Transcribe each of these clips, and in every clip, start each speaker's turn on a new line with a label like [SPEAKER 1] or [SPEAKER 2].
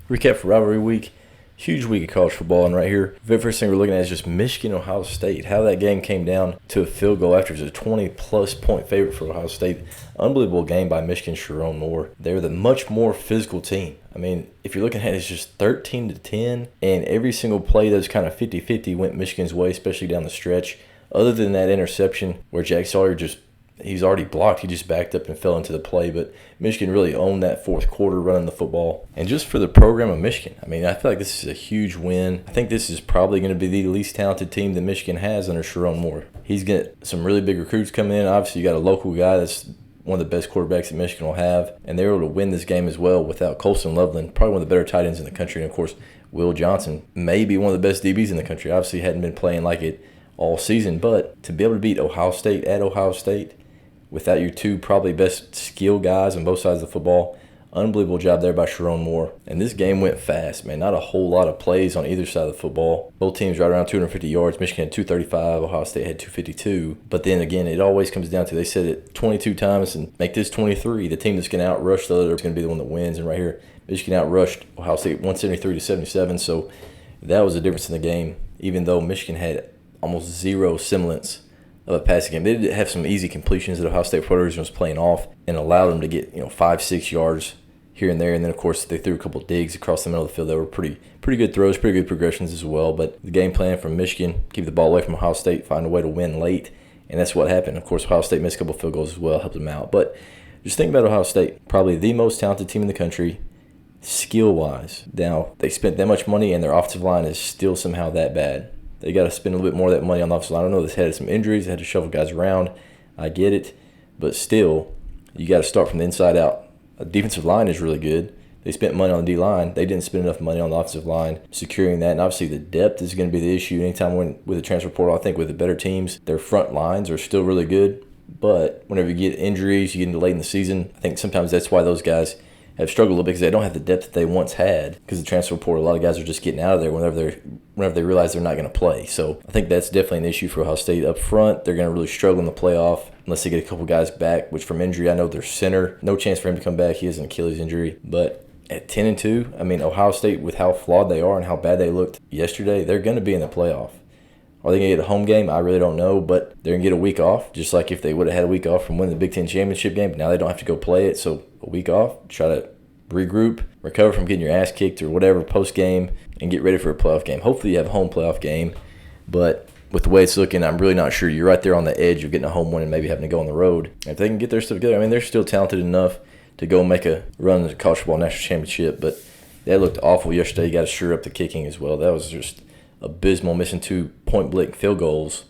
[SPEAKER 1] Recap for rivalry week. Huge week of college football, and right here, the very first thing we're looking at is just Michigan, Ohio State. How that game came down to a field goal after it was a 20-plus point favorite for Ohio State. Unbelievable game by Michigan's Sharon Moore. They're the much more physical team. I mean, if you're looking at it, it's just 13-10, and every single play that was kind of 50-50 went Michigan's way, especially down the stretch. Other than that interception where Jack Sawyer he's already blocked. He just backed up and fell into the play. But Michigan really owned that fourth quarter running the football. And just for the program of Michigan, I mean, I feel like this is a huge win. I think this is probably going to be the least talented team that Michigan has under Sharon Moore. He's got some really big recruits coming in. Obviously, you got a local guy that's one of the best quarterbacks that Michigan will have. And they were able to win this game as well without Colson Loveland, probably one of the better tight ends in the country. And, of course, Will Johnson, maybe one of the best DBs in the country. Obviously, hadn't been playing like it all season. But to be able to beat Ohio State at Ohio State without your two probably best skill guys on both sides of the football, unbelievable job there by Sharon Moore. And this game went fast, man. Not a whole lot of plays on either side of the football. Both teams right around 250 yards. Michigan had 235. Ohio State had 252. But then again, it always comes down to, they said it 22 times and make this 23. The team that's going to outrush the other is going to be the one that wins. And right here, Michigan outrushed Ohio State 173-77. So that was the difference in the game, even though Michigan had almost zero semblance of a passing game. They did have some easy completions that Ohio State Predators was playing off and allowed them to get 5-6 yards here and there. And then, of course, they threw a couple digs across the middle of the field that were pretty good throws, pretty good progressions as well. But the game plan from Michigan, keep the ball away from Ohio State, find a way to win late, and that's what happened. Of course, Ohio State missed a couple field goals as well, helped them out. But just think about Ohio State, probably the most talented team in the country, skill-wise. Now, they spent that much money, and their offensive line is still somehow that bad. They got to spend a little bit more of that money on the offensive line. I know this had some injuries. They had to shuffle guys around. I get it. But still, you got to start from the inside out. The defensive line is really good. They spent money on the D-line. They didn't spend enough money on the offensive line, securing that. And obviously the depth is going to be the issue anytime with the transfer portal. I think with the better teams, their front lines are still really good. But whenever you get injuries, you get into late in the season, I think sometimes that's why those guys have struggled a little bit, because they don't have the depth that they once had, because the transfer portal, a lot of guys are just getting out of there whenever they realize they're not going to play. So I think that's definitely an issue for Ohio State. Up front, they're going to really struggle in the playoff unless they get a couple guys back, which from injury, I know their center, no chance for him to come back. He has an Achilles injury. But at 10-2, I mean, Ohio State, with how flawed they are and how bad they looked yesterday, they're going to be in the playoff. Are they going to get a home game? I really don't know, but they're going to get a week off, just like if they would have had a week off from winning the Big Ten championship game. But now they don't have to go play it, so a week off, try to regroup, recover from getting your ass kicked or whatever post-game, and get ready for a playoff game. Hopefully you have a home playoff game, but with the way it's looking, I'm really not sure. You're right there on the edge of getting a home win and maybe having to go on the road. If they can get their stuff together, I mean, they're still talented enough to go make a run at the college football national championship, but that looked awful yesterday. You got to sure up the kicking as well. That was just abysmal, missing 2 point-blank field goals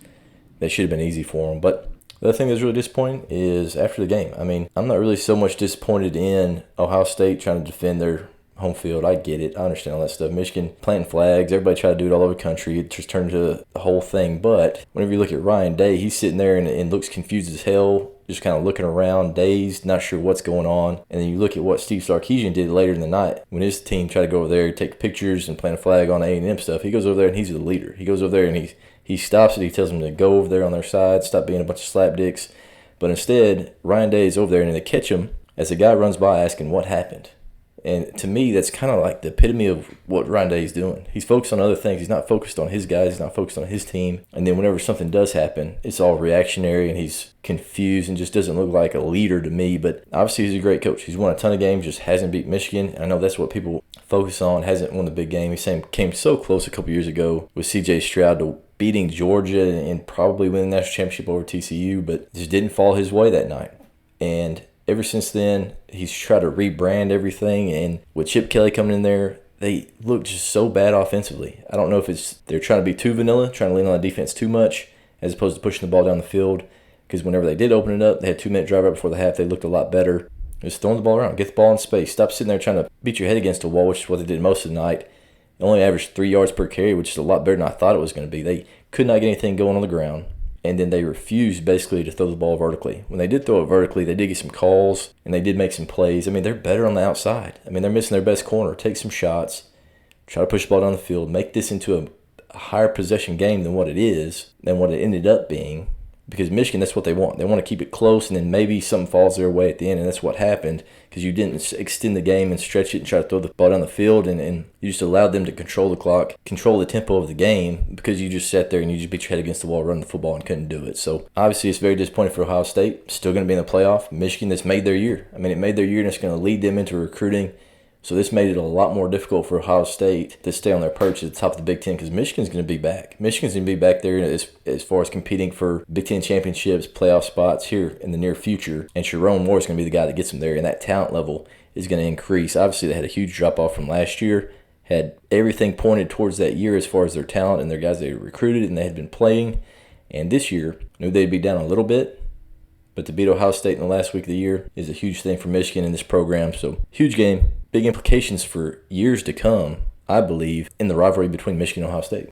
[SPEAKER 1] that should have been easy for them. But the other thing that's really disappointing is after the game. I mean, I'm not really so much disappointed in Ohio State trying to defend their home field. I get it. I understand all that stuff. Michigan planting flags. Everybody try to do it all over the country. It just turned into the whole thing. But whenever you look at Ryan Day, he's sitting there and looks confused as hell, just kind of looking around, dazed, not sure what's going on. And then you look at what Steve Sarkisian did later in the night when his team tried to go over there, take pictures and plant a flag on A&M stuff. He goes over there and he's the leader. He goes over there and he stops it. He tells them to go over there on their side, stop being a bunch of slapdicks. But instead, Ryan Day is over there and they catch him as the guy runs by asking what happened. And to me, that's kind of like the epitome of what Ryan Day is doing. He's focused on other things. He's not focused on his guys. He's not focused on his team. And then whenever something does happen, it's all reactionary and he's confused and just doesn't look like a leader to me. But obviously, he's a great coach. He's won a ton of games, just hasn't beat Michigan. I know that's what people focus on, hasn't won the big game. He came so close a couple years ago with C.J. Stroud to beating Georgia and probably winning the national championship over TCU, but just didn't fall his way that night. And ever since then, he's tried to rebrand everything, and with Chip Kelly coming in there, they look just so bad offensively. I don't know if they're trying to be too vanilla, trying to lean on the defense too much, as opposed to pushing the ball down the field, because whenever they did open it up, they had a 2-minute drive right before the half, they looked a lot better. Just throwing the ball around, get the ball in space, stop sitting there trying to beat your head against a wall, which is what they did most of the night. They only averaged 3 yards per carry, which is a lot better than I thought it was going to be. They could not get anything going on the ground. And then they refused basically to throw the ball vertically. When they did throw it vertically, they did get some calls, and they did make some plays. I mean, they're better on the outside. I mean, they're missing their best corner. Take some shots, try to push the ball down the field, make this into a higher possession game than what it is, than what it ended up being. because Michigan, that's what they want. They want to keep it close, and then maybe something falls their way at the end, and that's what happened because you didn't extend the game and stretch it and try to throw the ball down the field, and you just allowed them to control the clock, control the tempo of the game because you just sat there and you just beat your head against the wall, running the football, and couldn't do it. So obviously it's very disappointing for Ohio State. Still going to be in the playoff. Michigan, that's made their year. I mean, it made their year, and it's going to lead them into recruiting. So this made it a lot more difficult for Ohio State to stay on their perch at the top of the Big Ten because Michigan's going to be back. Michigan's going to be back there as far as competing for Big Ten championships, playoff spots here in the near future. And Sharon Moore is going to be the guy that gets them there, and that talent level is going to increase. Obviously, they had a huge drop-off from last year, had everything pointed towards that year as far as their talent and their guys they recruited and they had been playing. And this year, knew they'd be down a little bit. But to beat Ohio State in the last week of the year is a huge thing for Michigan in this program. So, huge game. Big implications for years to come, I believe, in the rivalry between Michigan and Ohio State.